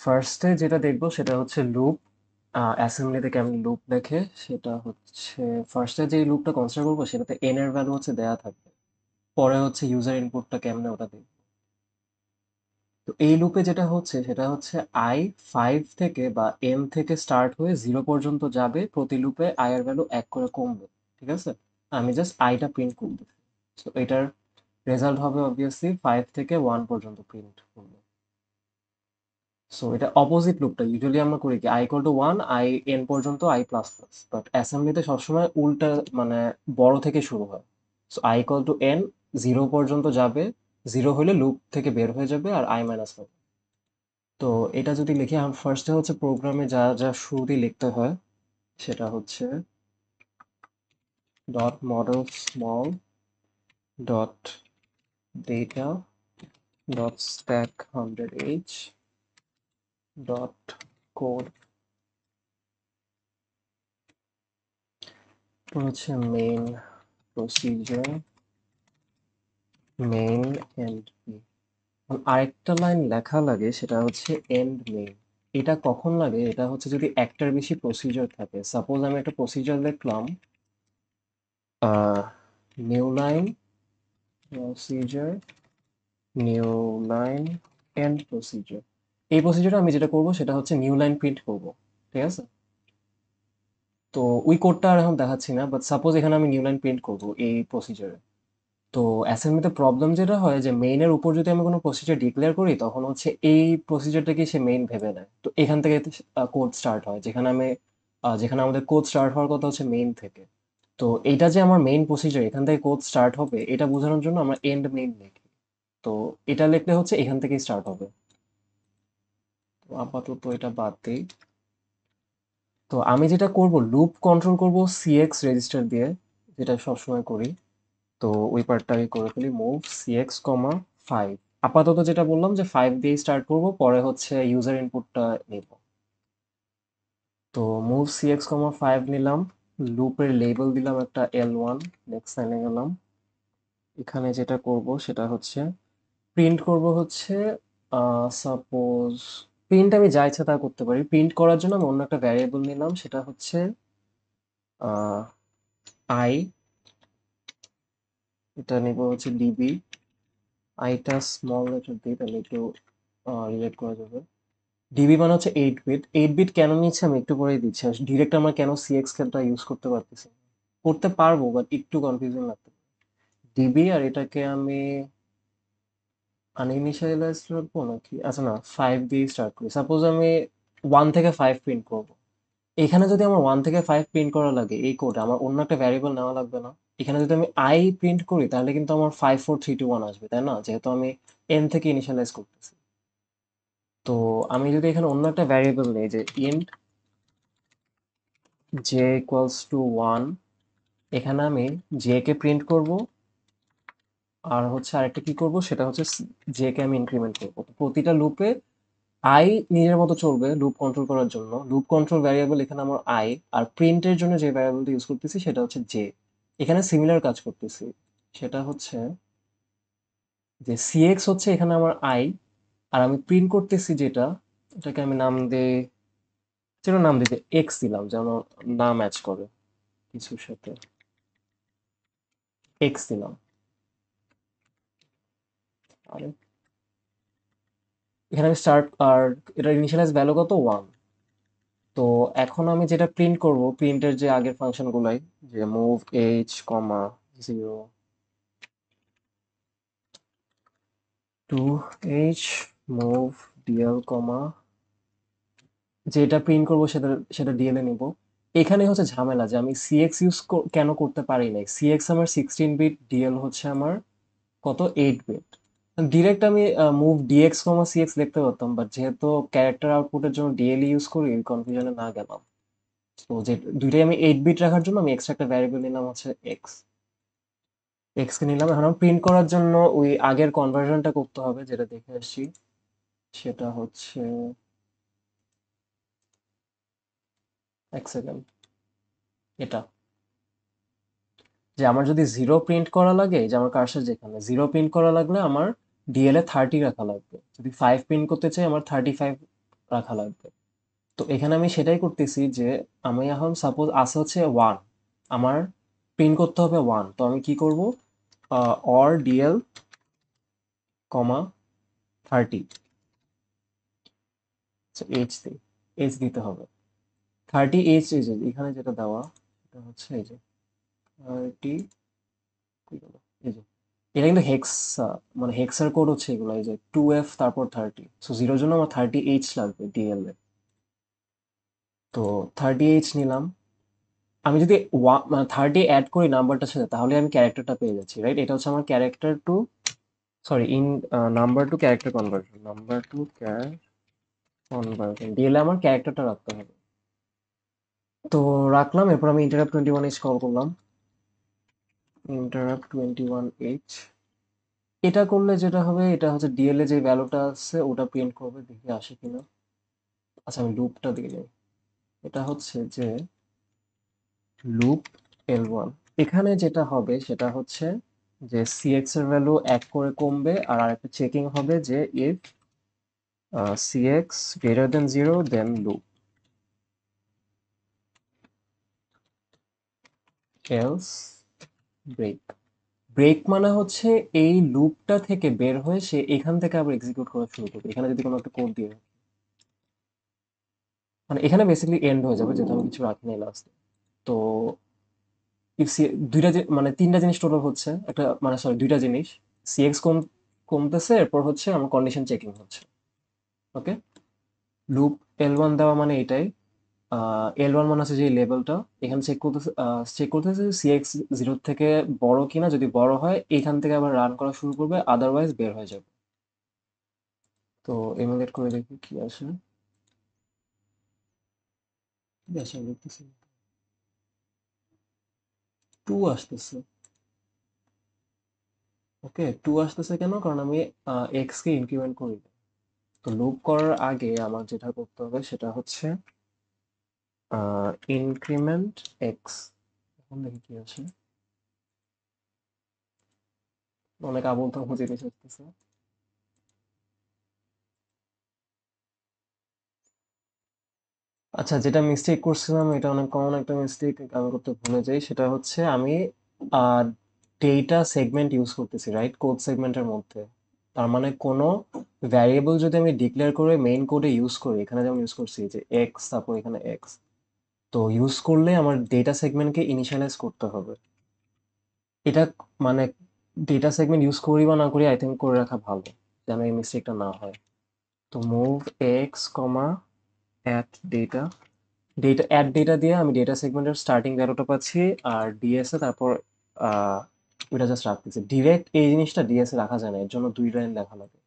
ফার্স্টে যেটা দেখবো সেটা হচ্ছে লুপ। অ্যাসেম্বলিতে কেমন লুপ লেখে সেটা হচ্ছে, ফার্স্টে যে লুপটা কনসিডার করবো সেটাতে এন এর ভ্যালু হচ্ছে দেয়া থাকবে। পরে হচ্ছে ইউজার ইনপুটটা কেমনে ওটা দেখবো। তো এই লুপে যেটা হচ্ছে সেটা হচ্ছে আই 5 থেকে বা এন থেকে স্টার্ট হয়ে 0 পর্যন্ত যাবে, প্রতি লুপে আই এর ভ্যালু 1 করে কমবে। ঠিক আছে, আমি জাস্ট আইটা প্রিন্ট করবো। তো এটার রেজাল্ট হবে অবভিয়াসলি 5 থেকে 1 পর্যন্ত প্রিন্ট করবে। সো এটা অপোজিট লুপটা ইউজুয়ালি আমরা করি কি, I equal to 1 I N পর্যন্ত আই প্লাস প্লাস, বাট অ্যাসেম্বলিতে সবসময় উল্টা, মানে বড় থেকে শুরু হয়। So I equal to N 0 পর্যন্ত যাবে, 0 হলে লুপ থেকে বের হয়ে যাবে আর আই মাইনাস হবে। তো এটা যদি লিখি, আমার ফার্স্টে হচ্ছে প্রোগ্রামে যা যা শুরুতেই লিখতে হয় সেটা হচ্ছে dot model small dot data dot stack 100h dot code, হচ্ছে main procedure main end main. আরেকটা লাইন লেখা লাগে সেটা হচ্ছে এন্ড মেইন। এটা কখন লাগে, এটা হচ্ছে যদি একটার বেশি প্রসিজার থাকে। সাপোজ আমি একটা প্রসিজার লিখলাম, new line procedure, new line end procedure. এই প্রসিজারে আমি যেটা করব সেটা হচ্ছে নিউ লাইন প্রিন্ট করব। ঠিক আছে, তো ওই কোডটা আর এখন দেখাচ্ছি না, বাট সাপোজ এখানে আমি নিউ লাইন প্রিন্ট করব এই প্রসিজারে। তো অ্যাসাইনমেন্টে প্রবলেম যেটা হয় যে মেইনের উপর যদি আমি কোনো প্রসিজার ডিক্লেয়ার করি তখন হচ্ছে এই প্রসিজারটাকে সে মেইন ভেবে নেয়। তো এখান থেকে কোড স্টার্ট হয়, যেখানে আমি যেখানে আমাদের কোড স্টার্ট হওয়ার কথা হচ্ছে মেইন থেকে। তো এইটা যে আমার মেইন প্রসিজার, এখান থেকে কোড স্টার্ট হবে এটা বোঝানোর জন্য আমরা এন্ড মেইন লিখি। তো এটা লিখলে হচ্ছে এখান থেকেই স্টার্ট হবে। তো আপাতত এটা বাদ দিই। তো আমি যেটা করব, লুপ কন্ট্রোল করব সিএক্স রেজিস্টার দিয়ে, যেটা সবসময় করি। তো ওই পার্টটা আমি করে ফেলি, মুভ সিএক্স কমা 5। আপাতত যেটা বললাম যে 5 দিয়ে স্টার্ট করব, পরে হচ্ছে ইউজার ইনপুটটা নিব। তো মুভ সিএক্স কমা 5 নিলাম, লুপের লেবেল দিলাম একটা L1, নেক্সট লাইনে গেলাম। এখানে যেটা করব সেটা হচ্ছে প্রিন্ট করব হচ্ছে, সাপোজ প্রিন্ট আমি যা ইচ্ছা তা করতে পারি। প্রিন্ট করার জন্য আমি অন্য একটা ভ্যারিয়েবল নিলাম, সেটা হচ্ছে আই, এটা নিব হচ্ছে ডিবি। আইটা স্মল লেটার দিই তাহলে একটু রিলেট করা যাবে। ডিবি মানে হচ্ছে 8 বিট। 8 বিট কেন নিচ্ছে আমি একটু পরেই দিচ্ছি। ডিরেক্ট আমরা কেন সিএক্স টা ইউজ করতে পারতেছি না? করতে পারবো, বাট একটু কনফিউজিং লাগবে। ডিবি আর এটাকে আমি আনইনিশিয়ালাইজ রাখবো নাকি, আচ্ছা না, 5 দিয়ে স্টার্ট করি। সাপোজ আমি 1 থেকে 5 প্রিন্ট করব। এখানে যদি আমার 1 থেকে 5 প্রিন্ট করা লাগে এই কোডে, আমার অন্য একটা ভ্যারিয়েবল নেওয়া লাগবে না? এখানে যদি আমি আই প্রিন্ট করি তাহলে কিন্তু আমার 5 4 3 2 1 আসবে, তাই না? যেহেতু আমি এন থেকে ইনিশিয়ালাইজ করতেছি। তো আমি যদি এখানে অন্য একটা ভ্যারিয়েবল নেই, যে ইন্ট জে ইকুয়ালস টু 1, এখানে আমি জে কে প্রিন্ট করব। আর হচ্ছে আরেকটা কি করব সেটা হচ্ছে জে কে আমি ইনক্রিমেন্ট করব। তো প্রতিটা লুপে আই নিজের মতো চলবে লুপ কন্ট্রোল করার জন্য। লুপ কন্ট্রোল ভ্যারিয়েবল এখানে আমার আই, আর প্রিন্টের জন্য যে ভ্যারিয়েবলটা ইউজ করতেছি সেটা হচ্ছে জে। এখানে সিমিলার কাজ করতেছি, সেটা হচ্ছে যে সিএক্স হচ্ছে এখানে আমার আই, আর আমি প্রিন্ট করতেছি যেটা, এটাকে আমি নাম দিই, যেন নাম দিতে এক্স দিলাম যেন না ম্যাচ করে কিছুর সাথে, এক্স দিলাম। আর এখানে আমি স্টার্ট, আর এটা ইনিশিয়ালাইজ ভ্যালু কত, 1। তো এখন আমি যেটা প্রিন্ট করব, প্রিন্টের যে আগের ফাংশন গুলাই, যে মুভ এইচ কমা 0 টু এইচ, মুভ ডিএল কমা, যেটা প্রিন্ট করব সেটা সেটা ডিএল এ নিব। এখানে হচ্ছে ঝামেলা যে আমি সিএক্স ইউজ কেন করতে পারি নাই। সিএক্স আমার 16 বিট, ডিএল হচ্ছে আমার কত, 8 বিট। ডিরেক্ট আমি মুভ ডিএক্স কমা সিএক্স লিখতে পারতাম, বাট যেহেতু ক্যারেক্টার আউটপুটের জন্য ডিএল ইউজ করি, কনফিউশনে না গেলাম। তো যে দুইটাই আমি 8 বিট রাখার জন্য আমি এক্সট্রা একটা ভ্যারিয়েবল নিলাম হচ্ছে এক্স। এক্স কে নিলাম। এখন প্রিন্ট করার জন্য ওই আগের কনভার্সনটা করতে হবে যেটা দেখে আসছি। সেটা হচ্ছে, এক সেকেন্ড, এটা যে আমার যদি 0 প্রিন্ট করা লাগে, যে আমার কার্সর যেখানে 0 প্রিন্ট করা লাগলে আমার ডিএল এ 30 রাখা লাগবে। যদি 5 প্রিন্ট করতে চাই আমার 35 রাখা লাগবে। তো এখানে আমি সেটাই করতেছি যে আমি এখন সাপোজ আছে হচ্ছে 1, আমার প্রিন্ট করতে হবে 1, তো আমি কি করব, অর ডিএল কমা 30, এইচ দিই, এইচ দিতে হবে 30H, এই যে এখানে যেটা দেওয়া সেটা হচ্ছে এই যে 30, কি বলে, এই যে এটা কিন্তু হেক্স, মানে হেক্সার কোড হচ্ছে এগুলো, এই যে 2F তারপর 30, সো জিরোর জন্য আমার 30H লাগবে ডিএল এ। তো 30H নিলাম। আমি যদি 30 অ্যাড করি নাম্বারটার সাথে, তাহলে আমি ক্যারেক্টারটা পেয়ে যাচ্ছি, রাইট? এটা হচ্ছে আমার character to, sorry, number to character conversion, number to char conversion DL এ আমার ক্যারেক্টারটা রাখতে হবে। তো রাখলাম, এরপর আমি ইন্টারাপ্ট 21H কল করলাম, ইন্টারাপ্ট 21H। এটা করলে যেটা হবে, এটা হচ্ছে ডিএল এ যে ভ্যালুটা আছে ওটা প্রিন্ট করবে, দেখি আসে কিনা। আচ্ছা, আমি লুপটা দিয়ে নিই। এটা হচ্ছে যে লুপ L1, এখানে যেটা হবে সেটা হচ্ছে যে সিএক্স এর ভ্যালু 1 করে কমবে, আর আরেকটা চেকিং হবে যে if CX greater than 0 then loop, else break. Break মানে হচ্ছে এই লুপটা থেকে বের হয়ে সে এখান থেকে আবার এক্সিকিউট করা শুরু করবে, এখানে যদি কোনো একটা কোড দিয়ে রাখি। মানে এখানে বেসিক্যালি এন্ড হয়ে যাবে যেহেতু আমি কিছু রাখিনি লাস্টে। তো if দুইটা মানে তিনটা জিনিস টোটাল হচ্ছে, একটা মানে সরি দুইটা জিনিস, সিএক্স কমতেছে, এরপর হচ্ছে আমার কন্ডিশন চেকিং হচ্ছে। ওকে, লুপ L1 দেওয়া মানে এটাই। L1 মানে হচ্ছে যে লেভেলটা, এখানে চেক করতেছে সিএক্স 0 থেকে বড় কিনা, যদি বড় হয় এখান থেকে আবার রান করা শুরু করবে, আদারওয়াইজ বের হয়ে যাবে। তো এমুলেট করে দেখি কি আসে। কি আসে আমি দেখতেছি, 2 আসতেছে। ওকে, 2 আসতেছে কেন, কারণ আমি এক্স কে ইনক্রিমেন্ট করি। তো লুপ করার আগে আমার যেটা করতে হবে সেটা হচ্ছে ইনক্রিমেন্ট এক্স। এখন দেখি কি আছে, অনেক আবল তাবল জিনিস আসতেছে। আচ্ছা, যেটা মিস্টেক করছিলাম, এটা অনেক কমন একটা মিস্টেক আমি করতে ভুলে যাই, সেটা হচ্ছে আমি ডেটা সেগমেন্ট ইউজ করতেছি, রাইট, কোড সেগমেন্টের মধ্যে। তার মানে কোনো ভ্যারিয়েবল যদি আমি ডিক্লেয়ার করে মেইন কোডে ইউজ করি, এখানে যেমন ইউজ করছি যে এক্স, তারপর এখানে এক্স, তো ইউজ করলে আমার ডেটা সেগমেন্টকে ইনিশিয়ালাইজ করতে হবে। এটা মানে ডেটা সেগমেন্ট ইউজ করি বা না করি, আই থিঙ্ক করে রাখা ভালো, যেন এই মিস্টেকটা না হয়। তো মুভ এক্স কমা অ্যাড ডেটা, অ্যাড ডেটা দিয়ে আমি ডেটা সেগমেন্টের স্টার্টিং ভ্যালুটা পাচ্ছি, আর ডিএস এ তারপর আহ, ওইটা জাস্ট রাখতেছি। ডিরেক্ট এই জিনিসটা ডিএস এ রাখা যায় না, এর জন্য 2 লাইন লেখা লাগে।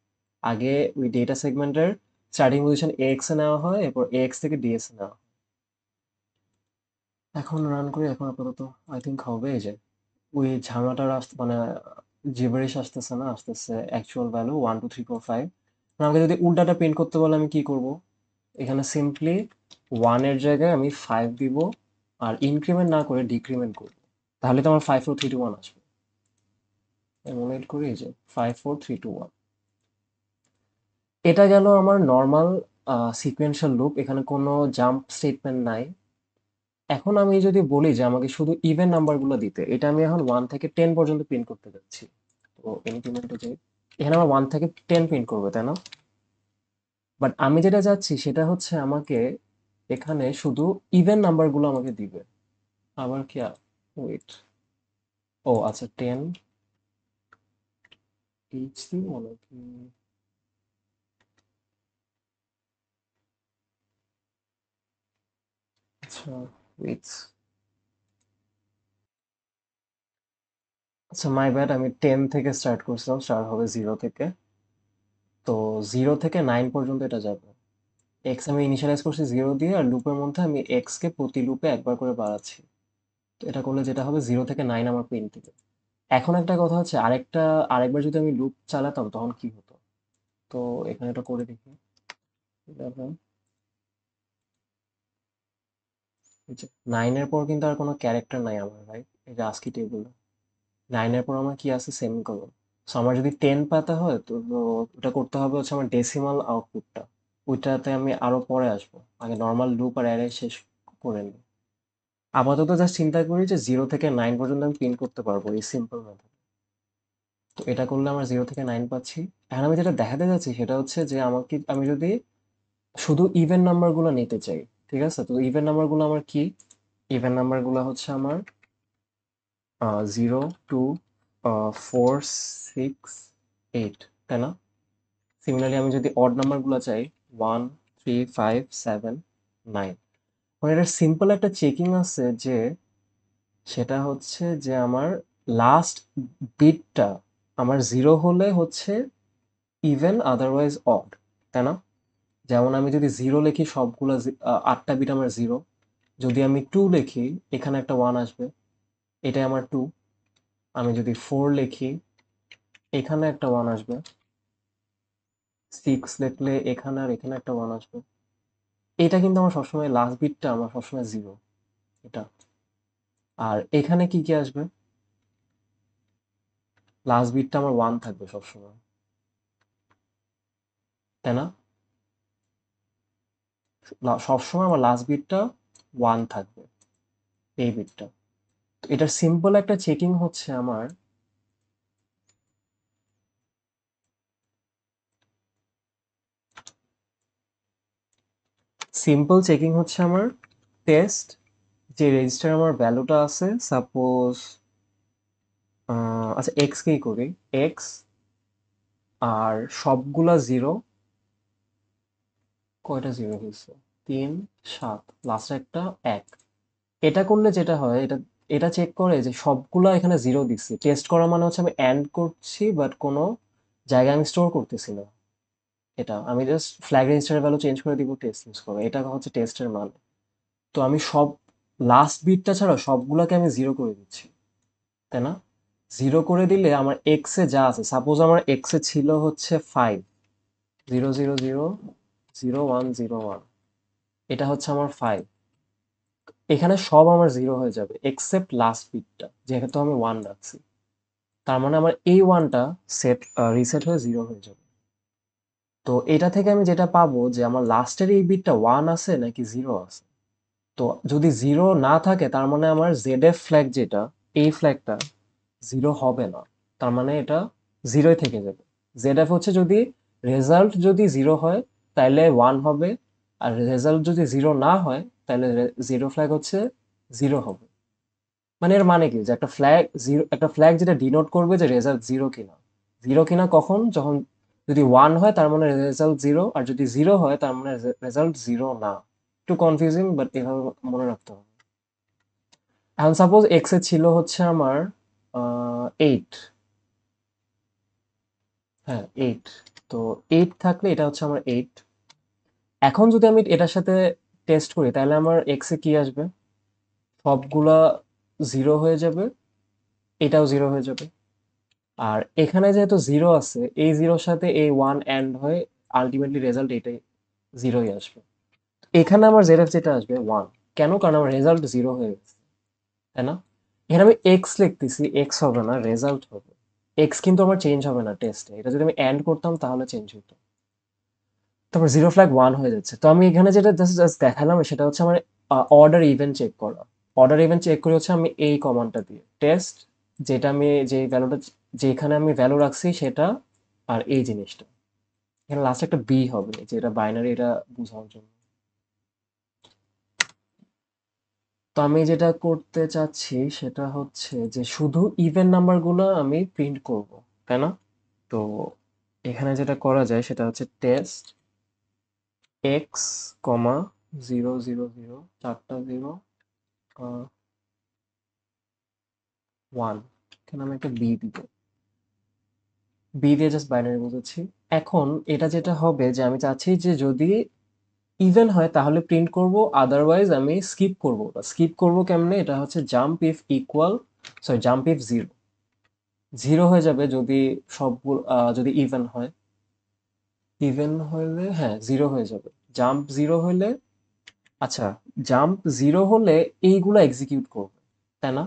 আগে ওই ডেটা সেগমেন্টের স্টার্টিং পজিশন এক্স এ নেওয়া হয়, এরপর এক্স থেকে ডিএস এ নেওয়া হয়। এখন রান করি, এখন আপাতত আই থিঙ্ক হবে। এই যে ওই ঝামেলাটার মানে জিবারিশ আসতেছে না, আসতেছে অ্যাকচুয়াল ভ্যালু 1 2 3 4 5। আমাকে যদি উল্টাটা প্রিন্ট করতে বলে আমি কি করব, এখানে সিম্পলি 1 এর জায়গায় আমি 5 দিব, আর ইনক্রিমেন্ট না করে ডিক্রিমেন্ট করব, তাহলে তো আমার 5 4 3 2 1 আসবে। এমুলেট করি, এই যে 5 4 3 2 1। এটা গেল আমার নর্মাল সিকোয়েন্সিয়াল লুপ, এখানে কোনো জাম্প স্টেটমেন্ট নাই। এখন আমি যদি বলি যে আমাকে শুধু ইভেন নাম্বারগুলো দিতে, এটা আমি এখন 1 থেকে 10 পর্যন্ত প্রিন্ট করতে যাচ্ছি। তো ইনক্রিমেন্টে যাই, এখানে আমার 1 থেকে 10 প্রিন্ট করবে, তাই না? বাট আমি যেটা চাচ্ছি সেটা হচ্ছে আমাকে এখানে শুধু ইভেন নাম্বারগুলো আমাকে দিবে। আবার কি, ওয়েট, ও আচ্ছা, 10 এইচ দিব নাকি, আচ্ছা ওয়েট, আচ্ছা মাই ব্যাড, আমি 10 থেকে স্টার্ট করছিলাম, স্টার্ট হবে 0 থেকে। তো 0 থেকে 9 পর্যন্ত এটা যাবে। এক্স আমি ইনিশিয়ালাইজ করছি 0 দিয়ে, আর লুপের মধ্যে আমি এক্স কে প্রতি লুপে একবার করে বাড়াচ্ছি। তো এটা করলে যেটা হবে 0 থেকে 9 আমার প্রিন্ট দিবে। এখন একটা কথা হচ্ছে, আরেকবার যদি আমি লুপ চালাতাম তখন কি হতো। তো এখানে এটা করে দেখি, 11, 9 এর পর কিন্তু আর কোনো ক্যারেক্টার নাই আমার, রাইট? এই যে আস্কি টেবিল, 9 এর পর আমার কি আছে, সেমিকোলন। সো আমার যদি 10 পাতা হয় তো ওটা করতে হবে হচ্ছে আমার ডেসিমাল আউটপুটটা, ওইটাতে আমি আরো পরে আসবো, আগে নর্মাল লুপ আর অ্যারে শেষ করে নিই। আপাতত জাস্ট চিন্তা করি যে 0 থেকে 9 পর্যন্ত আমি প্রিন্ট করতে পারবো এই সিম্পল মেথড। তো এটা করলে আমার 0 থেকে 9 পাচ্ছি। এখন আমি যেটা দেখাতে যাচ্ছি সেটা হচ্ছে যে আমাকে, আমি যদি শুধু ইভেন নাম্বারগুলো নিতে চাই, ঠিক আছে, তো ইভেন নাম্বারগুলো আমার কি? ইভেন নাম্বারগুলো হচ্ছে আমার 0 2 4 6 8, তাই না? সিমিলারলি আমি যদি অড নাম্বারগুলো চাই 1 3 5 7 9, মানে এটা সিম্পল একটা চেকিং আছে যে, সেটা হচ্ছে যে আমার লাস্ট বিটটা আমার 0 হলে হচ্ছে ইভেন, আদারওয়াইজ অড, তাই না? যেমন আমি যদি 0 লিখি সবগুলো 8টা বিট আমার 0, যদি আমি 2 লিখি এখানে একটা 1 আসবে, এটাই আমার 2। আমি যদি 4 লিখি এখানে একটা 1 আসবে, 6 লিখলে এখানে আর এখানে একটা 1 আসবে। এটা কিন্তু আমার সবসময় লাস্ট বিটটা আমার সবসময় 0, এটা। আর এখানে কি কি আসবে? লাস্ট বিটটা আমার 1 থাকবে সবসময়, তাই না? সবসময় আমার লাস্ট বিটটা 1 থাকবে, এই বিটটা। তো এটার সিম্পল একটা চেকিং হচ্ছে আমার, সিম্পল চেকিং হচ্ছে আমার টেস্ট, যে রেজিস্টার আমার ভ্যালুটা আছে, সাপোজ আচ্ছা এক্স কেই করি, এক্স আর সবগুলা 0, কয়টা 0 হয়েছে? 3 7, লাস্ট একটা 1। এটা করলে যেটা হয়, এটা এটা চেক করে যে সবগুলা এখানে 0 দিচ্ছি। টেস্ট করা মানে হচ্ছে আমি এন্ড করছি বাট কোনো জায়গায় আমি স্টোর করতেছি না। এটা আমি জাস্ট ফ্ল্যাগ রেজিস্টারের ভ্যালু চেঞ্জ করে দিব, টেস্ট ইউজ করো, এটা হচ্ছে টেস্টের মান। তো আমি সব লাস্ট বিটটা ছাড়া সবগুলাকে আমি 0 করে দিচ্ছি, তাই না? 0 করে দিলে আমার এক্স এ যা আছে, সাপোজ আমার এক্স এ ছিল হচ্ছে 5, 0 0 0 0 1 0 1, এটা হচ্ছে আমার 5। এখানে সব আমার 0 হয়ে যাবে এক্সেপ্ট লাস্ট বিটটা, যেহেতু আমি 1 রাখছি। তার মানে আমার এই 1টা রিসেট হয়ে 0 হয়ে যাবে। তো এটা থেকে আমি যেটা পাবো যে আমার লাস্টের এই বিটটা 1 আছে নাকি 0 আছে। তো যদি 0 না থাকে তার মানে আমার জেড এফ ফ্ল্যাগ যেটা, এই ফ্ল্যাগটা 0 হবে না। তার মানে এটা 0ই থেকে যাবে। জেড এফ হচ্ছে যদি রেজাল্ট যদি 0 হয় তাহলে 1 হবে, আর রেজাল্ট যদি 0 না হয় তাহলে জিরো ফ্ল্যাগ হচ্ছে 0 হবে। মানে এর মানে কি, যে একটা ফ্ল্যাগ জিরো, একটা ফ্ল্যাগ যেটা ডিনোট করবে যে রেজাল্ট 0 কিনা। 0 কিনা কখন? যখন যদি 1 হয় তার মানে রেজাল্ট 0, আর যদি 0 হয় তার মানে রেজাল্ট 0 না। একটু কনফিউজিং বাট এভাবে মনে রাখতে হবে। এখন সাপোজ এক্স এ ছিল হচ্ছে আমার 8, হ্যাঁ 8। তো 8 থাকলে এটা হচ্ছে আমার 8। এখন যদি আমি এটার সাথে টেস্ট করি তাহলে আমার এক্স এ কি আসবে? সবগুলা 0 হয়ে যাবে, এটাও 0 হয়ে যাবে। আর এখানে যেহেতু 0 আছে, এই 0-র সাথে এই 1 অ্যান্ড হয়ে আলটিমেটলি রেজাল্ট এটাই 0ই আসবে। এখানে আমার জেড যেটা আসবে 1। কেন? কারণ আমার রেজাল্ট 0 হয়ে গেছে, তাই না? এখানে আমি এক্স লিখতেছি, এক্স হবে না, রেজাল্ট হবে। এক্স কিন্তু আমার চেঞ্জ হবে না টেস্টে, এটা যদি আমি অ্যান্ড করতাম তাহলে চেঞ্জ হতো। তারপর 0 ফ্ল্যাগ 1 হয়ে যাচ্ছে। তো আমি এখানে যেটা জাস্ট দেখালাম সেটা হচ্ছে আমার অর্ডার ইভেন্ট চেক করা। অর্ডার ইভেন্ট চেক করি হচ্ছে আমি এই কমান্ডটা দিয়ে, টেস্ট, যেটা আমি যে ভ্যালুটা, যেখানে আমি ভ্যালু রাখছি সেটা, আর এই জিনিসটা এখানে লাস্ট একটা বি হবে, যেটা বাইনারি, এটা বোঝানোর জন্য। তো আমি যেটা করতে চাচ্ছি সেটা হচ্ছে যে শুধু ইভেন নাম্বারগুলো আমি প্রিন্ট করব, তাই না? তো এখানে যেটা করা যায় সেটা হচ্ছে টেস্ট এক্স কমা 0 0 0, চারটা 0 1, এখানে আমি একটা বি দিব, বি দিয়ে জাস্ট বাইনারি বোঝাচ্ছি। এখন এটা যেটা হবে যে আমি চাচ্ছি যে যদি ইভেন হয় তাহলে প্রিন্ট করব, আদারওয়াইজ আমি স্কিপ করব। স্কিপ করব কেমনে? এটা হচ্ছে jump if equal, sorry jump if 0, 0 হয়ে যাবে যদি সবগুলো যদি ইভেন হয়। ইভেন হলে হ্যাঁ 0 হয়ে যাবে। জাম্প 0 হলে, আচ্ছা, জাম্প 0 হলে এইগুলো এক্সিকিউট করবে, তাই না?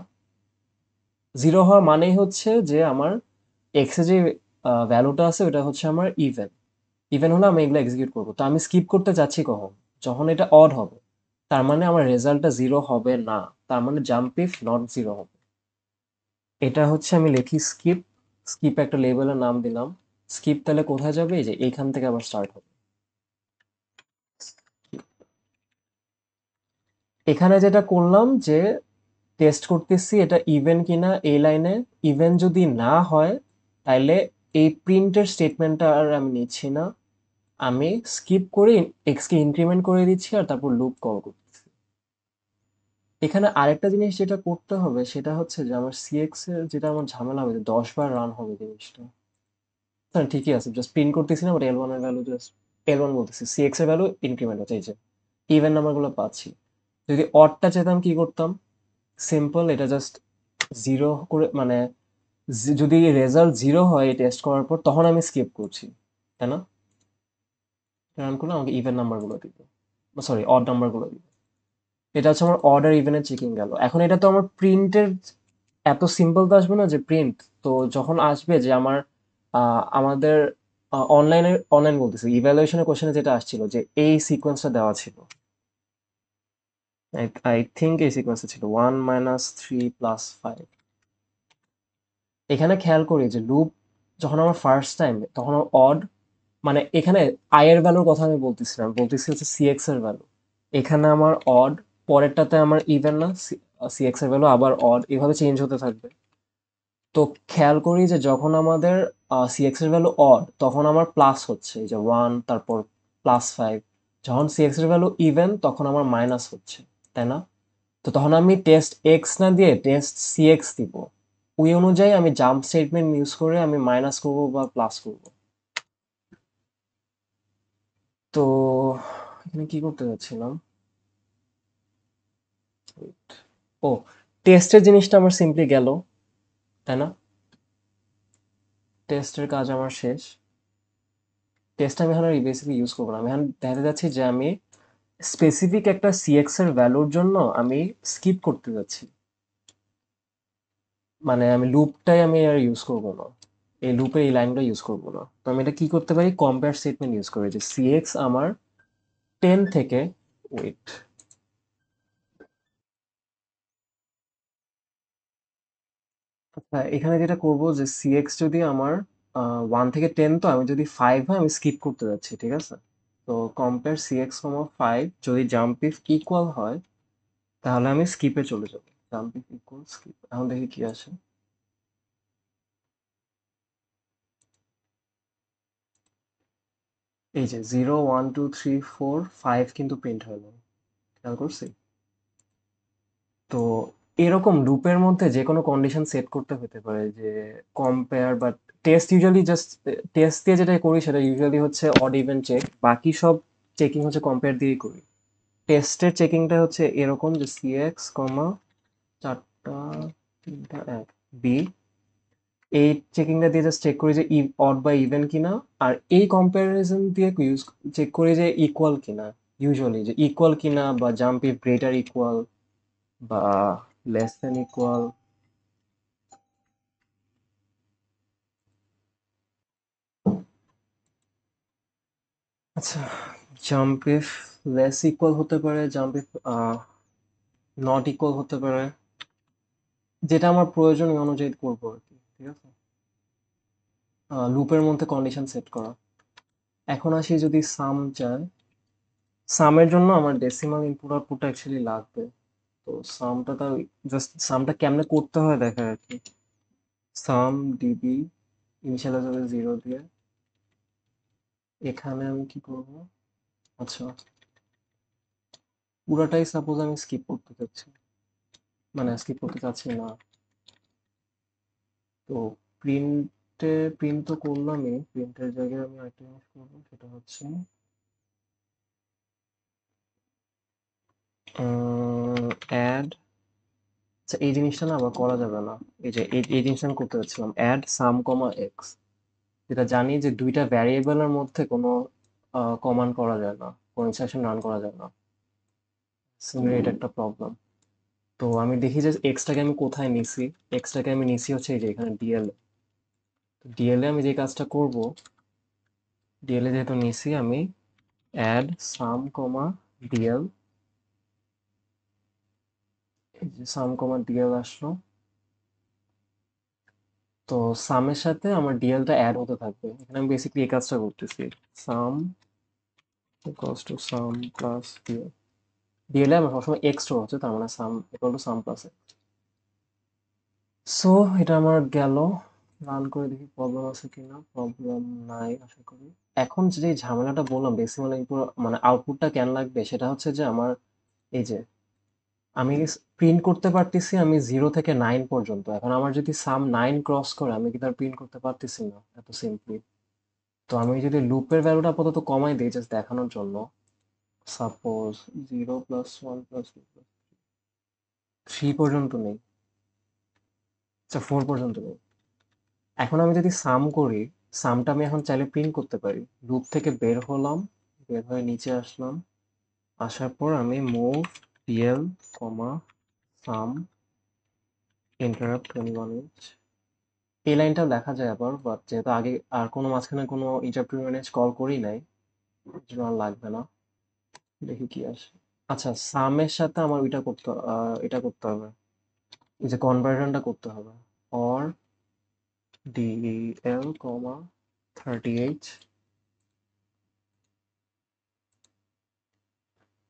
0 হওয়া মানেই হচ্ছে যে আমার এক্স এ যে ভ্যালুটা আছে ওটা হচ্ছে আমার ইভেন। ইভেন হলে আমি এগুলো এক্সিকিউট করবো। তো আমি স্কিপ করতে যাচ্ছি কখন? যখন এটা অড হবে। তার মানে আমার রেজাল্টটা জিরো হবে না, তার মানে জাম্প ইফ নট জিরো হবে। এটা হচ্ছে আমি লিখি স্কিপ, স্কিপ একটা লেবেলের নাম দিলাম। স্কিপ তাহলে কোথায় যাবে? এই যে এইখান থেকে আবার স্টার্ট হবে। এখানে যেটা করলাম যে টেস্ট করতেছি এটা ইভেন কিনা এই লাইনে। ইভেন যদি না হয় তাহলে এই প্রিন্টের স্টেটমেন্টটা আর আমি নিচ্ছি না, আমি স্কিপ করে এক্স কে ইনক্রিমেন্ট করে দিচ্ছি আর তারপর লুপ কল করতেছি। এখানে আরেকটা জিনিস যেটা করতে হবে সেটা হচ্ছে যে আমার সিএক্স এর যেটা আমার ঝামেলা হবে যে 10 বার রান হবে জিনিসটা। হ্যাঁ ঠিকই আছে, জাস্ট প্রিন্ট করতেছি না, বাট এল ওয়ান এর ভ্যালু জাস্ট এল ওয়ান বলতেছি, সিএক্স এর ভ্যালু ইনক্রিমেন্ট হচ্ছে, এই যে ইভেন নাম্বার গুলো পাচ্ছি। যদি অডটা চেতাম কি করতাম? সিম্পল, এটা জাস্ট জিরো করে মানে যদি রেজাল্ট জিরো হয় টেস্ট করার পর তখন আমি স্কিপ করছি, তাই না? রান করলে আমাকে ইভেন নাম্বার গুলো দিবে, সরি অড নাম্বার গুলো দিবে। এটা হচ্ছে আমার অর্ডার ইভেনের চেকিং গেল। এখন এটা তো আমার প্রিন্টের এত সিম্পল তো আসবে না যে প্রিন্ট। তো যখন আসবে যে আমার আমাদের অনলাইন বলতেছি ইভ্যালুয়েশনের কোশ্চেনে যেটা আসছিল যে এই সিকোয়েন্সটা দেওয়া ছিল, আই থিঙ্ক এই সিকোয়েন্সটা ছিল 1 - 3 + 5। এখানে খেয়াল করি যে লুপ যখন আমার ফার্স্ট টাইম তখন অড, মানে এখানে আই এর ভ্যালুর কথা আমি বলতেছিলাম, বলতেছি হচ্ছে সিএক্স এর ভ্যালু। এখানে আমার অড, পরেরটাতে আমার ইভেন না, সিএক্স এর ভ্যালু আবার অড, এভাবে চেঞ্জ হতে থাকবে। তো খেয়াল করি যে যখন আমাদের সিএক্স এর ভ্যালু অড তখন আমার প্লাস হচ্ছে, এই যে 1 তারপর +5। যখন সিএক্স এর ভ্যালু ইভেন তখন আমার মাইনাস হচ্ছে, তাই না? তো তখন আমি টেস্ট এক্স না দিয়ে টেস্ট সিএক্স দিব। ওই অনুযায়ী আমি জাম্প স্টেটমেন্ট ইউজ করে আমি মাইনাস করব বা প্লাস করব। তো এখানে কি করতে যাচ্ছিলাম? ও, টেস্টের জিনিসটা আমার সিম্পলি গেল, তাই না? টেস্টের কাজ আমার শেষ। টেস্ট আমি এখন বেসিক্যালি ইউজ করবো না, আমি এখন দেখাতে যাচ্ছি যে আমি স্পেসিফিক একটা সিএক্স এর ভ্যালুর জন্য আমি স্কিপ করতে যাচ্ছি। মানে আমি লুপটাই আমি আর ইউজ করবো না, এই লুপে এই লাইনটা ইউজ করবো না। তো আমি এটা কি করতে পারি? কম্পেয়ার স্টেটমেন্ট ইউজ করে যে সিএক্স আমার 10 থেকে, ওয়েট, আচ্ছা এখানে যেটা করব যে সিএক্স যদি আমার 1 থেকে 10, তো আমি যদি 5 হয় আমি স্কিপ করতে যাচ্ছি, ঠিক আছে? তো কম্পেয়ার সিএক্স কমা 5, যদি জাম্প ইফ ইকুয়াল হয় তাহলে আমি স্কিপে চলে যাব। জাম্প ইফ ইকুয়াল স্কিপ, এখন দেখি কি আসে। এই যে 0 1 2 3 4 5 কিন্তু প্রিন্ট হলো, খেয়াল করছি? তো এরকম লুপের মধ্যে যে কোনো কন্ডিশন সেট করতে হতে পারে যে compare, but test usually just test দিয়ে যেটা করি সেটা ইউজুয়ালি হচ্ছে অড ইভেন চেক, বাকি সব চেকিং হচ্ছে কম্পেয়ার দিয়েই করি। টেস্টের চেকিংটা হচ্ছে এরকম যে সিএক্স কমা 4টা 3টা 1 বি, এই চেকিংটা দিয়ে জাস্ট চেক করি যে অড বা ইভেন কিনা। আর এই কম্প্যারিজন দিয়ে ইউজ চেক করি যে ইকুয়াল কিনা, ইউজুয়ালি যে ইকুয়াল কিনা বা জাম্প ইফ গ্রেটার ইকুয়াল বা লেস দেন ইকুয়াল। আচ্ছা, জাম্প ইফ লেস ইকুয়াল হতে পারে, জাম্প ইফ নট ইকুয়াল হতে পারে, যেটা আমার প্রয়োজন ওই অনুযায়ী করবো আর কি, ঠিক আছে? লুপের মধ্যে কন্ডিশন সেট করা। এখন আসি যদি সাম চায়, সামের জন্য আমার ডেসিমাল ইনপুট আউটপুটটা অ্যাকচুয়ালি লাগবে। তো সামটা তাও জাস্ট সামটা কেমনে করতে হয় দেখা আর কি। সাম ডিবি ইনিশিয়ালাইজ হবে 0 দিয়ে। এখানে আমি কি করব? আচ্ছা, পুরাটাই সাপোজ আমি স্কিপ করতে চাচ্ছি, মানে স্কিপ করতে চাচ্ছি না। তো প্রিন্ট তো করলামই, প্রিন্টের জায়গায় আমি আরেকটা জিনিস করবো, সেটা হচ্ছে অ্যাড। আচ্ছা এই জিনিসটা না আবার করা যাবে না, এই যে এই জিনিসটা আমি করতে যাচ্ছিলাম, অ্যাড সাম কমা এক্স। যেটা জানি যে দুইটা ভ্যারিয়েবলের মধ্যে কোনো কমান্ড করা যায় না, কোনো ইনস্ট্রাকশন রান করা যায় না। সিমিলার এটা একটা প্রবলেম। তো আমি দেখি যে এক্সটাকে আমি কোথায় নিছি। এক্সটাকে আমি নিছি হচ্ছে এই যে এখানে ডিএল। ডিএল এ আমি যে কাজটা করব ডিএল এ যেহেতু নিছি আমি অ্যাড সাম কমা ডিএল, এই যে সাম কমা ডিএল আসলো। তো সামের সাথে আমার ডিএলটা অ্যাড হতে থাকবে, এখানে আমি বেসিক্যালি এই কাজটা করতেছি। Sum equals to sum plus DL, DL এ আমার সবসময় এক্সট্রা হচ্ছে, তার মানে sum equal to sum plus. So এটা আমার গেল, রান করে দেখি প্রবলেম আছে কিনা, প্রবলেম নাই আশা করি। এখন যে ঝামেলাটা বললাম ডেসিমাল ইনপুট মানে আউটপুটটা কেন লাগবে, সেটা হচ্ছে যে আমার এই যে আমি প্রিন্ট করতে পারতেছি আমি 0 থেকে 9 পর্যন্ত, এখন আমার যদি সাম 9 ক্রস করে আমি কি তার প্রিন্ট করতে পারতেছি না এত সিম্পলি। তো আমি যদি লুপের ভ্যালুটা আপাতত কমাই দিই জাস্ট দেখানোর জন্য, সাপোজ 0 + 1 + 2 + 3 পর্যন্ত নেই, আচ্ছা 4 পর্যন্ত নেই। এখন আমি যদি সাম করি, সামটা আমি এখন চাইলে প্রিন্ট করতে পারি। লুপ থেকে বের হলাম, বের হয়ে নিচে আসলাম, আসার পর আমি মুভ ডিএল কমা সাম ইন্টারাপ্ট 21 ইঞ্চ, এই লাইনটা দেখা যায় আবার, বাট যেহেতু আগে আর কোনো মাঝখানে কোনো ইন্টারাপ্ট 21 ইঞ্চ কল করি নাই, এই জন্য আর লাগবে না। দেখি কি আসে। আচ্ছা সামের সাথে আমার এটা করতে হবে, এই যে কনভার্সনটা করতে হবে। অর ডিএল কমা 38,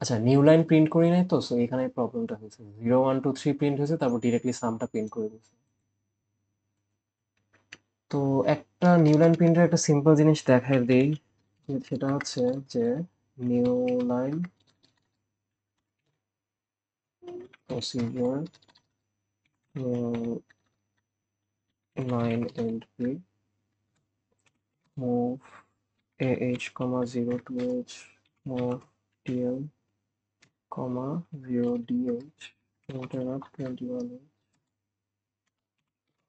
আচ্ছা নিউ লাইন প্রিন্ট করি নাই তো, সো এখানে প্রবলেমটা হয়েছে। 0 1 2 3 প্রিন্ট হয়েছে, তারপর ডিরেক্টলি সামটা প্রিন্ট করে দিয়েছে। তো একটা নিউ লাইন প্রিন্টের একটা সিম্পল জিনিস দেখাই দিই, সেটা হচ্ছে যে new line procedure, new line entry, move AH, 0 to H, move DL, 0 DH, interrupt 21,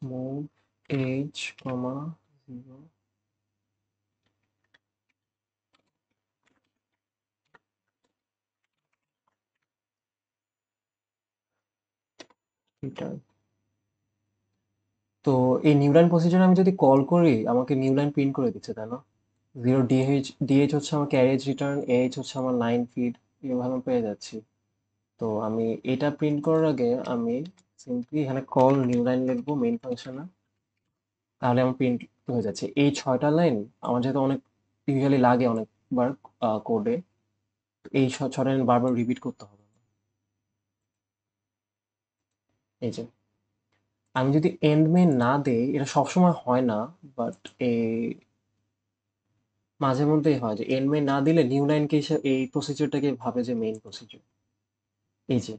move H, 0. এটাই। তো এই নিউ লাইন প্রসিজার আমি যদি কল করি আমাকে নিউ লাইন প্রিন্ট করে দিচ্ছে, তাই না? 0 DH হচ্ছে আমার ক্যারেজ রিটার্ন, এইচ হচ্ছে আমার লাইন ফিড, এভাবে আমি পেয়ে যাচ্ছি। তো আমি এটা প্রিন্ট করার আগে আমি সিম্পলি এখানে কল নিউ লাইন লিখবো মেইন ফাংশনে, তাহলে আমার প্রিন্ট হয়ে যাচ্ছে। এই 6টা লাইন আমার যেহেতু অনেক ইউজুয়ালি লাগে অনেকবার কোডে, এই 6টা লাইন বারবার রিপিট করতে হবে। এই যে আমি যদি এন্ড মেইন না দেই, এটা সবসময় হয় না, বাট এই মাঝে মধ্যেই হয় যে এন্ড মেইন না দিলে নিউ লাইনকে এই প্রসিজারটাকে ভাবে যে মেইন প্রসিজার। এই যে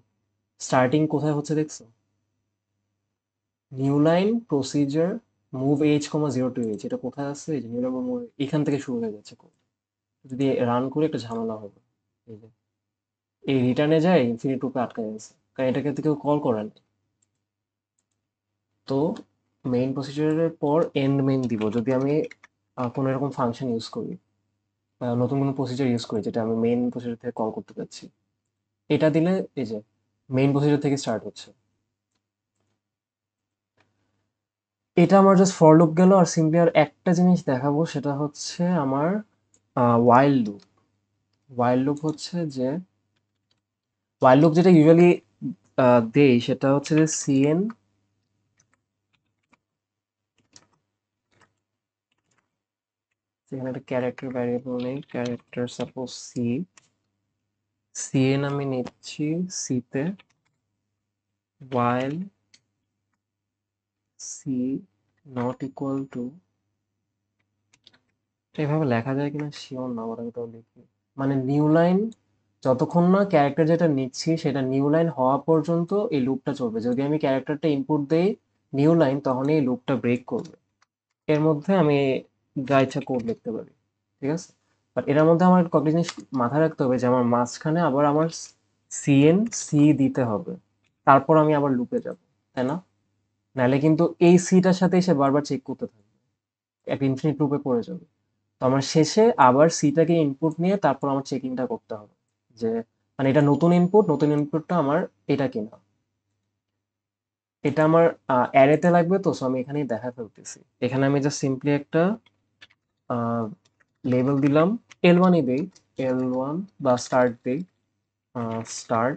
স্টার্টিং কোথায় হচ্ছে দেখছো, new line procedure move H, 0 to H, এটা কোথায় আছে, এই যে নিউ লাইন মুভ, এখান থেকে শুরু হয়ে যাচ্ছে code। যদি রান করে একটা ঝামেলা হবে, এই যে এই রিটার্নে যায় ইনফিনিট রূপে আটকে গেছে, কারণ এটাকে তো কেউ কল করে না। তো মেইন প্রসিজারের পর এন্ড মেইন দিব যদি আমি কোনো এরকম ফাংশন ইউজ করি, নতুন কোনো প্রসিজার ইউজ করি যেটা আমি মেইন প্রসিজার থেকে কল করতে চাচ্ছি, এটা দিলে এই যে মেইন প্রসিজার থেকে স্টার্ট হচ্ছে। এটা আমার জাস্ট ফর লুপ গেল, আর সিম্পলি আর একটা জিনিস দেখাবো, সেটা হচ্ছে আমার ওয়াইল লুপ। ওয়াইল লুপ হচ্ছে যে ওয়াইল লুপ যেটা ইউজুয়ালি দেই সেটা হচ্ছে যে সিএন, সেখানে একটা ক্যারেক্টার ভ্যারিয়েবল নেই, ক্যারেক্টার সাপোজ সিএন আমি নিচ্ছি সিতে, while c not equal to, এভাবে লেখা যায় কিনা শিওর না, ওরা তো লিখি, মানে নিউ লাইন যতক্ষণ না ক্যারেক্টার যেটা নিচ্ছি সেটা নিউ লাইন হওয়া পর্যন্ত এই লুপটা চলবে। যদি আমি ক্যারেক্টারটা ইনপুট দেই নিউ লাইন, তখন এই লুপটা ব্রেক করবে। এর মধ্যে আমি যা ইচ্ছা কোড লিখতে পারি, ঠিক আছে। বাট এটার মধ্যে আমার কয়েকটা জিনিস মাথায় রাখতে হবে, যে আমার মাঝখানে আবার আমার সিএন সি দিতে হবে, তারপর আমি আবার লুপে যাব, তাই না? নাহলে কিন্তু এই সিটার সাথে সে বারবার চেক করতে থাকবে, একটা ইনফিনিট লুপে পড়ে যাবে। তো আমার শেষে আবার সিটাকে ইনপুট নিয়ে তারপর আমার চেকিংটা করতে হবে, যে মানে এটা নতুন ইনপুট, নতুন ইনপুটটা আমার এটা কিনা। এটা আমার অ্যারেতে লাগবে, তো সো আমি এখানেই দেখা ফেলতেছি। এখানে আমি জাস্ট সিম্পলি একটা লেবেল দিলাম L1 দেই, L1 বা স্টার্ট দেই, স্টার্ট।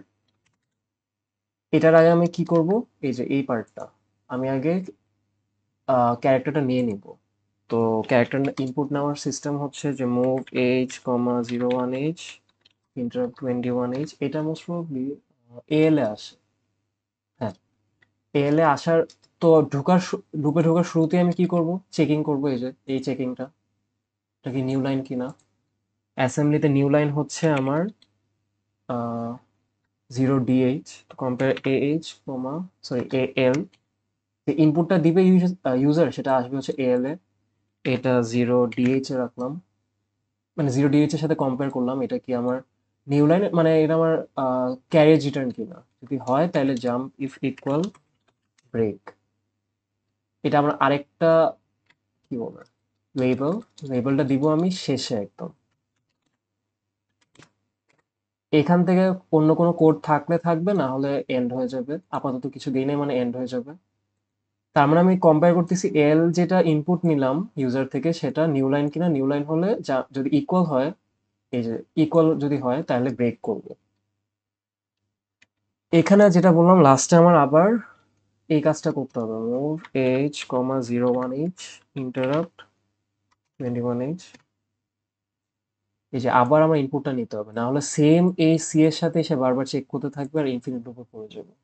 এটার আগে আমি কি করব, এই যে এই পার্টটা আমি আগে ক্যারেক্টারটা নিয়ে নিব। তো ক্যারেক্টার ইনপুট নেওয়ার সিস্টেম হচ্ছে যে মুভ এইজ কমা 01 এইজ ইন্টারাপ্ট 21 এইজ, এটা মোস্ট প্রবাবলি এল এ আসে। হ্যাঁ, এল এ আসার, তো লুপে ঢোকার শুরুতে আমি কি করব, চেকিং করব, এই যে এই চেকিংটা, এটা কি নিউ লাইন কিনা। অ্যাসেম্বলিতে নিউ লাইন হচ্ছে আমার 0 DH, কম্পেয়ার AH কমা, সরি AL, যে ইনপুটটা দিবে ইউজার সেটা আসবে হচ্ছে AL এ। এটা 0 DH এ রাখলাম, মানে 0 DH এর সাথে কম্পেয়ার করলাম এটা কি আমার নিউ লাইন, মানে এটা আমার ক্যারেজ রিটার্ন কিনা। যদি হয় তাহলে জাম্প ইফ ইকুয়াল ব্রেক। এটা আমার আরেকটা কি বলবো, লেবেল। লেবেলটা দিব আমি শেষে একদম। এখান থেকে অন্য কোনো কোড থাকলে থাকবে, না হলে এন্ড হয়ে যাবে। আপাতত কিছু দিই নাই মানে এন্ড হয়ে যাবে। তার মানে আমি কম্পেয়ার করতেছি এল যেটা ইনপুট নিলাম ইউজার থেকে সেটা নিউ লাইন কিনা। নিউ লাইন হলে যা, যদি ইকুয়াল হয়, এই যে ইকুয়াল যদি হয় তাহলে ব্রেক করব। এখানে যেটা বললাম লাস্টে আমার আবার এই কাজটা করতে হবে, মুভ এইচ কমা 01H ইন্টারাপ্ট 21H। এই যে আবার আমার ইনপুটটা নিতে হবে, না হলে সেম এই সি এর সাথে সে বারবার চেক করতে থাকবে আর ইনফিনিট লুপে পড়ে যাবে।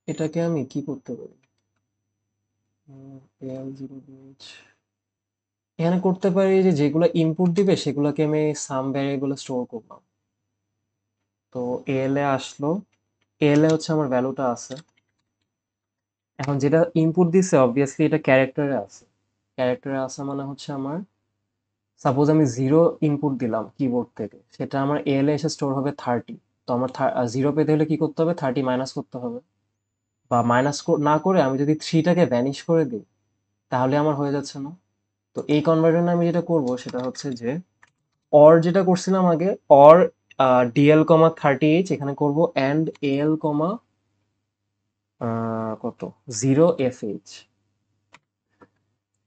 এটাকে আমি কি করতে পারি, L0DH এখানে করতে পারি যে যেগুলো ইনপুট দিবে সেগুলোকে আমি সাম ভ্যারিয়েবলে স্টোর করলাম। তো এল এ আসলো, এল এ হচ্ছে আমার ভ্যালুটা আছে। এখন যেটা ইনপুট দিছে অবভিয়াসলি এটা ক্যারেক্টারে আছে। ক্যারেক্টারে আছে মানে হচ্ছে আমার, সাপোজ আমি 0 ইনপুট দিলাম কিবোর্ড থেকে, সেটা আমার এল এ এসে স্টোর হবে 30। তো আমার 0 পেতে হলে কি করতে হবে, 30 মাইনাস করতে হবে। বা মাইনাস না করে আমি যদি থ্রিটাকে ভ্যানিশ করে দিই তাহলে আমার হয়ে যাচ্ছে না। তো এই কনভার্জনে আমি যেটা করব সেটা হচ্ছে যে অর যেটা করছিলাম আগে, অর ডিএল কমা 30H এখানে করব অ্যান্ড এল কমা কত 0FH।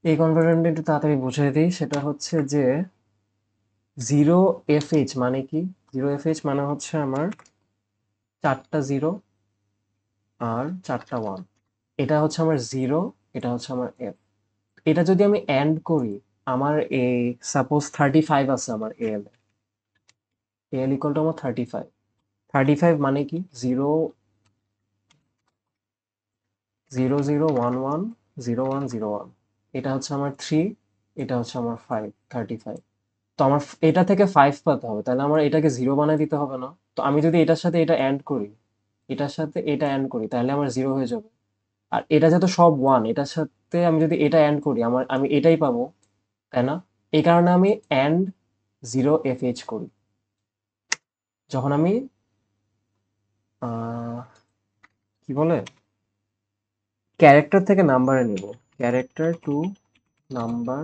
এই কনভার্জনটা একটু তাড়াতাড়ি বুঝিয়ে দিই, সেটা হচ্ছে যে 0FH মানে কি, 0FH মানে হচ্ছে আমার 4টা 0 আর 4টা 1। এটা হচ্ছে আমার 0, এটা হচ্ছে আমার এফ। এটা যদি আমি অ্যান্ড করি, আমার এই সাপোজ 35 আছে আমার এল, এল ইকুয়াল টু আমার 35। 35 মানে কি 0 0 0 1 1 0 1 0 1, এটা হচ্ছে আমার 3, এটা হচ্ছে আমার 5, 35। তো আমার এটা থেকে 5 পাতে হবে, তাহলে আমার এটাকে 0 বানায় দিতে হবে না। তো আমি যদি এটার সাথে এটা অ্যান্ড করি, এটার সাথে এটা অ্যান্ড করি তাহলে আমার 0 হয়ে যাবে। আর এটা যেহেতু সব 1, এটার সাথে আমি যদি এটা অ্যান্ড করি আমি এটাই পাবো, তাই না? এই কারণে আমি অ্যান্ড 0FH করি। যখন আমি আহ, কি বলে, ক্যারেক্টার থেকে নাম্বারে নিব, ক্যারেক্টার টু নাম্বার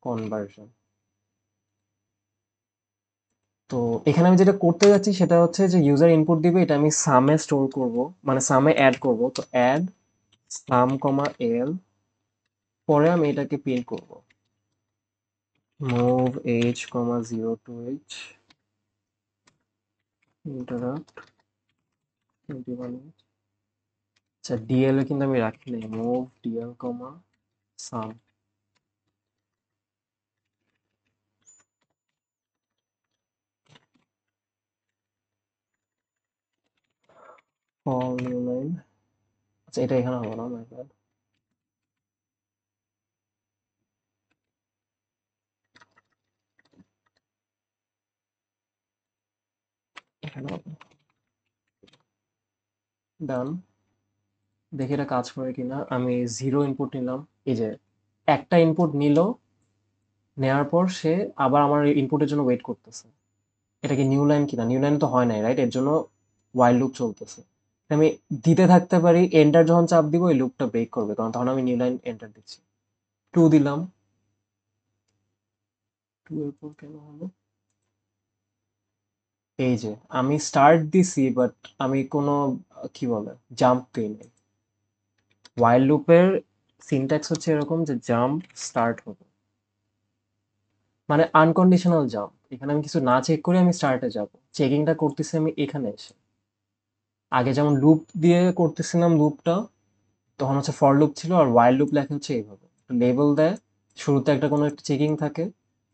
কনভার্সন। তো এখানে আমি যেটা করতে যাচ্ছি সেটা হচ্ছে যে ইউজার ইনপুট দিবে, এটা আমি সামে স্টোর করব, মানে সামে অ্যাড করব। তো অ্যাড সাম কমা এল, পরে আমি এটাকে প্রিন্ট করব, move H comma 0 to H interrupt 21H। আচ্ছা ডিএল এ কিন্তু আমি রাখি নাই, মুভ ডিএল কমা সাম, অল নিউ লাইন। আচ্ছা এটা এখানে হবে না, মাই ব্যাড। এখানে হবে, ডান। দেখি এটা কাজ করে কিনা। আমি 0 ইনপুট নিলাম, এই যে একটা ইনপুট নিল, নেওয়ার পর সে আবার আমার ইনপুটের জন্য ওয়েট করতেছে। এটা কি নিউ লাইন কিনা, নিউ লাইন তো হয় নাই রাইট, এর জন্য ওয়াইল লুপ চলতেছে। আমি দিতে থাকতে পারি, এন্টার যখন চাপ দিব এই লুপটা ব্রেক করবে, কারণ তখন আমি নিউ লাইন এন্টার দিচ্ছি। 2 দিলাম, 2 এর পর কেন হলো, এই যে আমি স্টার্ট দিছি বাট আমি কোনো কি বলে জাম্প দিই নাই। ওয়াইল লুপের সিনট্যাক্স হচ্ছে এরকম যে জাম্প স্টার্ট হবে, মানে আনকন্ডিশনাল জাম্প। এখানে আমি কিছু না চেক করে আমি স্টার্টে যাব, চেকিংটা করতেছি আমি এখানে এসে। আগে যেমন লুপ দিয়ে করতেছিলাম লুপটা, তখন হচ্ছে ফর লুপ ছিল, আর ওয়াইল লুপ লেখা হচ্ছে এইভাবে, লেবেল দেয়, শুরুতে একটা কোনো একটা চেকিং থাকে।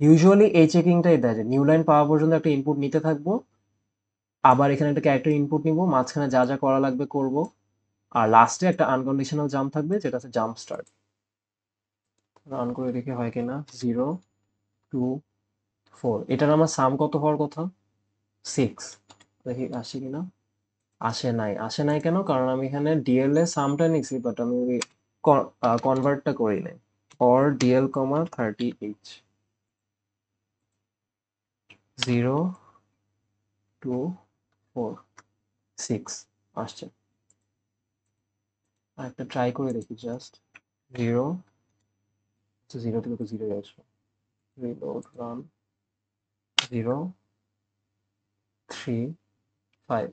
ইউজুয়ালি এই চেকিংটাই দেয় যে নিউ লাইন পাওয়া পর্যন্ত একটা ইনপুট নিতে থাকবো, আবার এখানে একটা ক্যারেক্টার ইনপুট নিব, মাঝখানে যা যা করা লাগবে করব, আর লাস্টে একটা আনকন্ডিশনাল জাম্প থাকবে যেটা হচ্ছে জাম্প স্টার্ট। রান করে দেখে হয় কিনা। 0 2 4, এটার আমার সাম কত হওয়ার কথা? 6। দেখি আসে কিনা। আসে নাই কেন? কারণ আমি এখানে ডিএল এ সামটা নিছি, বাট আমি কনভার্টটা করি নাই। Or DL comma 30h। 0 2 4 6 আসছে। আর একটা ট্রাই করে দেখি জাস্ট। 0 থেকে তো 0 আসবে। Reload run. 0 3 5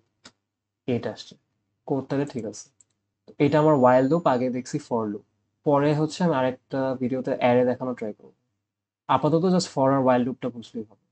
8 আসছে। কোডটাকে ঠিক আছে। এটা আমার ওয়াইল লুপ, আগে দেখছি ফর লুপ। পরে হচ্ছে আমি আরেকটা ভিডিওতে অ্যারে দেখানো ট্রাই করবো। আপাতত জাস্ট ফর আর ওয়াইল লুপটা বুঝলেই হবে।